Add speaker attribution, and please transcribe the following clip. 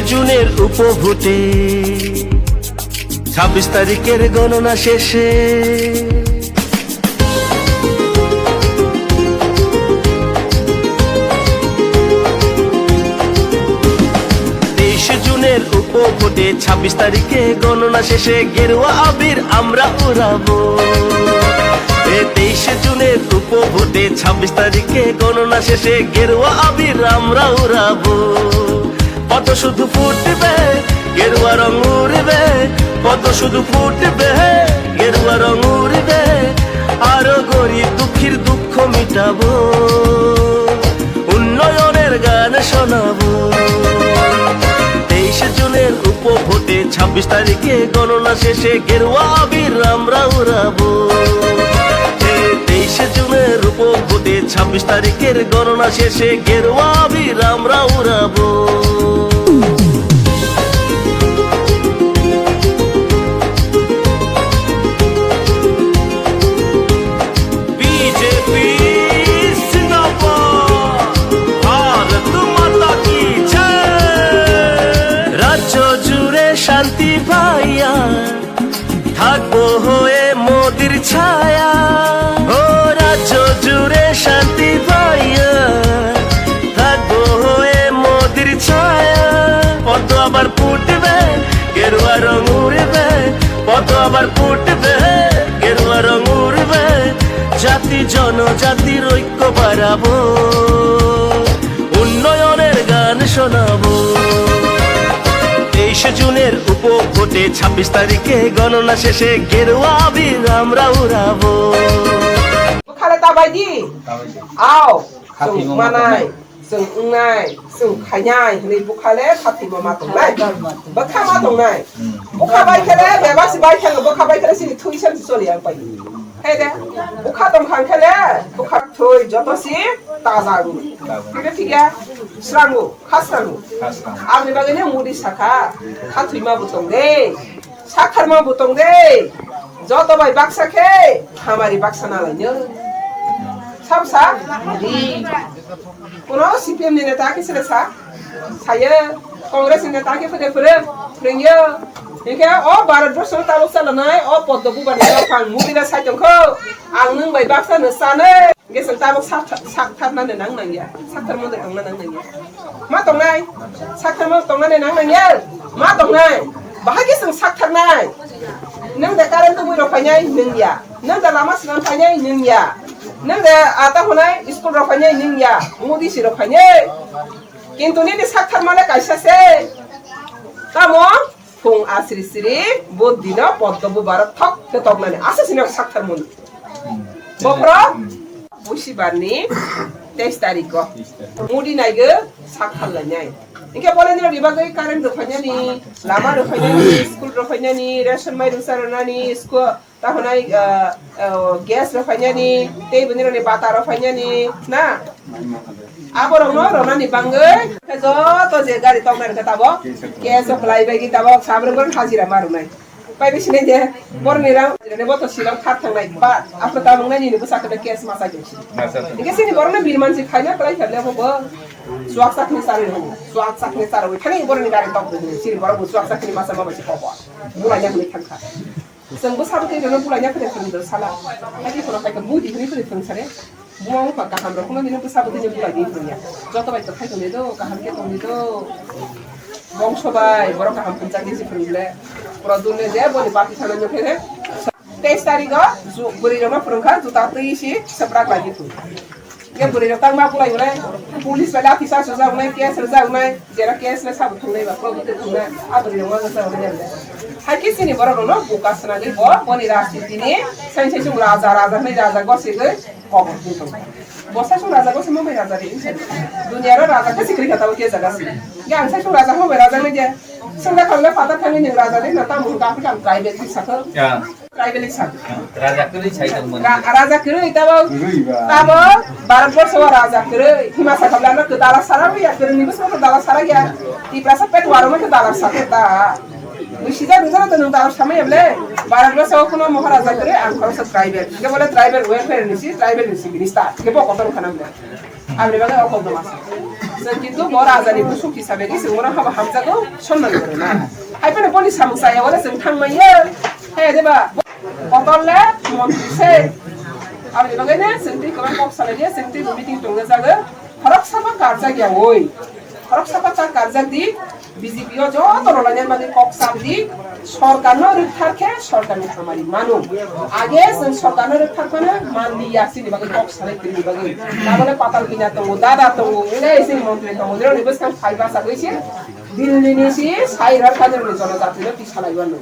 Speaker 1: জুনের উপভোটে 26 তারিখের গণনা শেষে জুনের উপভোটে 26 তারিখে গণনা শেষে গেরুয়া আবির আমরা উড়াবো। 23 জুনের উপভোটে 26 তারিখে গণনা শেষে গেরুয়া আবির আমরা উড়াবো। পদ শুধু ফুটবে গেরুয়া রং উড়বে, পদ শুধু ফুটবে গেরুয়া রং উড়বে, আরো গরিব দুঃখীর দুঃখ মিটাবো, উন্নয়নের গান শোনাবো। 23 জুনের উপভোটে 26 তারিখে গণনা শেষে গেরুয়া আবির আমরা উড়াবো। 23 জুনের উপভোটে 26 তারিখের গণনা শেষে গেরুয়া আবির আমরা উড়াবো। শান্তি পাইয়া থাকবো হয়ে মোদির ছায়া, ও রাজ্য জুড়ে শান্তি পাইয়া থাকবো হয়ে মোদির ছায়া। পদ্ম আবার ফুটবে গেরুয়া রং উড়বে, পদ্ম আবার ফুটবে গেরুয়া রং উড়বে, জাতি জনজাতির ঐক্য বাড়াবো, উন্নয়নের গান শোনাবো। 23 জুনের উপভোটে 26 তারিখে গণনা শেষে গেরুয়া আবির আমরা উড়াবো।
Speaker 2: খালে তাবাইদি আও মানাই जों उंनाय जों खायनाय हनै बुखाले खाथि मामा दंनाय बखा मा दंनाय बुखा बाय खेले बेबासि बाय खेले बुखा बाय खेले सिनि थुइसन सलि आं बाय हे दे बुखा दं खान खेले बुखा थुइ जतसि ताजागु बिदि थिया स्रांगु खास्रांगु आंनि बागैनो मुदि साखा खाथुइ मा बुतं दे साखार मा बुतं दे जत बाय बाक्साखे हामारि बाक्सा नालायनो साबसा रि কোনো সিপিএম नि नेता के सेरे सा सायो कांग्रेस नि नेता के फोरोङो इनके अ भारत वर्ष ताबो चलनाय अ पद्मबु बानि फां मुदिना साइतंखौ आं नों बाय बाक्सा नसाने गेसन ताबो साखथारनानै नांनांगिया साखथार मन्दे दंना नांनांगिया मा दंनाय साखथार मन्दे दंनानै नांनांगिया मा दंनाय बाहागे जों साखथारनाय नों दा कारेन्ट बुइरो फायनाय नोंया नों दा लामा सिगां फायनाय नोंया नों दा आता होनाय स्कुल रो फायनाय नोंया मोदी सिरो फायनाय किन्तु नि साखथार माने कायसासे तामो फुं आश्री श्री बोदिनो पद्मबु बार थक तगनानै आसासिनो साखथार मन बक्र बुसिबारनि 23 तारिख मोदी नायगो साखथार लायनाय इनके बोलेनि बिबागै कारेन्ट रफायनानि लामा रफायनानि स्कुल रफायनानि रेशन माइरं सारनानि स्कुल ताहनाय गेस रफायनानि दै बनिरनि बाता रफायनानि ना आबरनो रनानि बांगै जत जे गारि तंनाय खताबो केस अप्लाई बायगि ताबो साब्रगन हाजिरा मारुनाय बाय बिसिने जे बरनि रां जेने बत सिलाव थार थांनाय बा आफ्टर तामंनाय नि बसाखदा केस मासा जोंसि इनके सिनि बरनो बिरमानसि खायना खलाय फेरले होबो सुवाक साखनि सारे हो सुवाक साखनि सारे थानि बरनि गारि तंदो सिरि बरबो सुवाक साखनि मासा माबासि खबा बुलायना होनि थांखा जोंबो साबते जनो बुलायना फैदों खनदो साला आदि खनो फायखा बुदि होनि फैदों सारे बुआव फा गाहाम रखनो दिनो साबते जे बुलायदि फैया जत बाय तो फायखो नेदो गाहाम के तंदिदो बंशबाय बर गाहाम पंचायत जि फैले प्रदुने जे बनि पार्टी थानो फेरे 23 तारिख जु बुरि रमा फरंखा जुता तैसि सप्राक लागि फु के बुरि रतां मा बुलाय बोले पुलिस वाला अफिसर सजाउनाय केस रजाउनाय जेरा केस ले साब थांनाय बा प्रदुते थांनाय आबुरि रमा जसाउनाय हायके सिनि बरनो न बुकासना गै ब बनि राजनीतिनि साइन्सै सुं राजा नै राजा गसेगै कबर दिथं बसा सुं राजा गसे मबाइ राजा रे दुनिया र राजा के सिक्रि खताव के जगह सि के आं साइ सुं राजा मबाइ राजा नै जे संगा खल्ले फाता थांनि नि राजा रे नता मुगा का प्राइवेट साखो प्राइवेट साखो
Speaker 3: राजा करै छैन मन
Speaker 2: राजा करै तब भारत वर्ष राजा करै हिमासा खबला न दाला सारा या करै नि बस दाला सारा गया ती प्रसा पेट वारो में दाला साखता Wisida bisa tu nung tahu sama ya beli. Barang belas aku no maharaja kere, angkor subscriber. Kita boleh driver welfare nisi, driver nisi, nista. Kita pokok tu kan beli. Abri bagai aku tu masuk. जों किन्तु बर राजानि बुसुक हिसाबै जों बर हाबा हामजागौ सन्मान corona हायफोर बनि सामुसायाव जों थांमायो हे देबा बतलले मन्त्रिसे आरो बेबायदिनो जोंनि गोबां बक्सालायनि जोंनि मिटिं दंनो जागो फरक साफा कारजागिया ओइ फरक साफा कारजागदि বিজেপিও যত রলানের মানে কক্সাবদি সরকারনো রক্ষারকে সরকারনি খামারি মানু আগে जों সরকারনো রক্ষারখানে মানলি আসিনি বাগে কক্সালে তিনি বাগে তাহলে পাতাল কিনা তো দাদা তো এনে এসে মন্ত্রী তো ওদের নিবসকান ফাইবা সাগৈছে দিল্লি নিছি সাইরার কাজের জনজাতির কি সালাইবানো